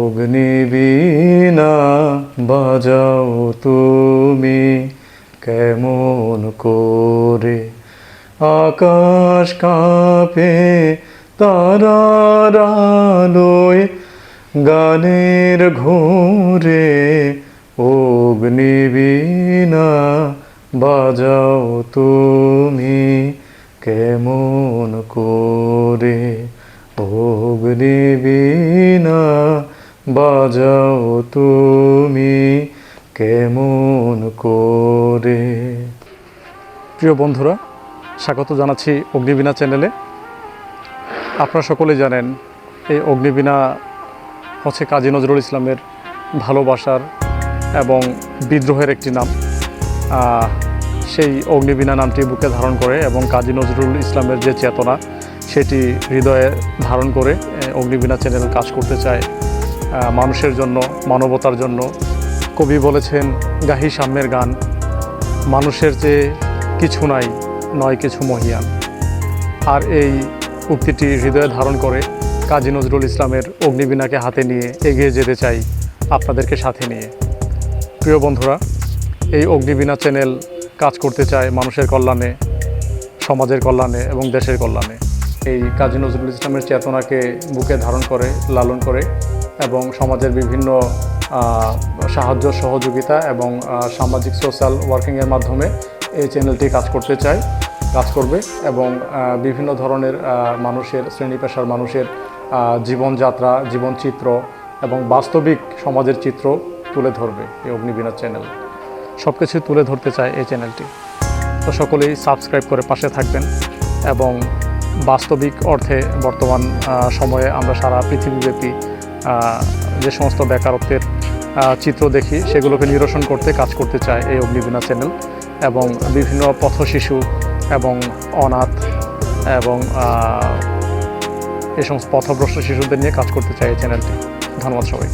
অগ্নিবীণা বাজাও তুমি কেমন করে, আকাশ কাঁপে তারার আলোয় গানের ঘোরে। অগ্নিবীণা বাজাও তুমি কেমন করে, অগ্নিবীণা বাজাও তুমি কেমন করে। প্রিয় বন্ধুরা, স্বাগত জানাচ্ছি অগ্নিবীণা চ্যানেলে। আপনারা সকলে জানেন এই অগ্নিবীণা হচ্ছে কাজী নজরুল ইসলামের ভালোবাসার এবং বিদ্রোহের একটি নাম। সেই অগ্নিবীণা নামটি বুকে ধারণ করে এবং কাজী নজরুল ইসলামের যে চেতনা সেটি হৃদয়ে ধারণ করে অগ্নিবীণা চ্যানেল কাজ করতে চায় মানুষের জন্য, মানবতার জন্য। কবি বলেছেন, গাহি সাম্যের গান, মানুষের যে কিছু নাই, নয় কিছু মহিয়ান। আর এই উক্তিটি হৃদয়ে ধারণ করে কাজী নজরুল ইসলামের অগ্নিবীণাকে হাতে নিয়ে এগিয়ে যেতে চাই আপনাদেরকে সাথে নিয়ে। প্রিয় বন্ধুরা, এই অগ্নিবীণা চ্যানেল কাজ করতে চায় মানুষের কল্যাণে, সমাজের কল্যাণে এবং দেশের কল্যাণে। এই কাজী নজরুল ইসলামের চেতনাকে বুকে ধারণ করে, লালন করে এবং সমাজের বিভিন্ন সাহায্য সহযোগিতা এবং সামাজিক সোশ্যাল ওয়ার্কিংয়ের মাধ্যমে এই চ্যানেলটি কাজ করবে এবং বিভিন্ন ধরনের মানুষের, শ্রেণী পেশার মানুষের জীবনযাত্রা, জীবনচিত্র এবং বাস্তবিক সমাজের চিত্র তুলে ধরবে এই অগ্নিবীণা চ্যানেল। সব কিছু তুলে ধরতে চায় এই চ্যানেলটি। তো সকলেই সাবস্ক্রাইব করে পাশে থাকবেন এবং বাস্তবিক অর্থে বর্তমান সময়ে আমরা সারা পৃথিবীব্যাপী যে সমস্ত বেকারত্বের চিত্র দেখি সেগুলোকে নিরসন করতে কাজ করতে চায় এই অগ্নিবীণা চ্যানেল এবং বিভিন্ন পথশিশু এবং অনাথ এবং এই সমস্ত পথভ্রষ্ট শিশুদের নিয়ে কাজ করতে চায় এই চ্যানেলটি। ধন্যবাদ সবাই।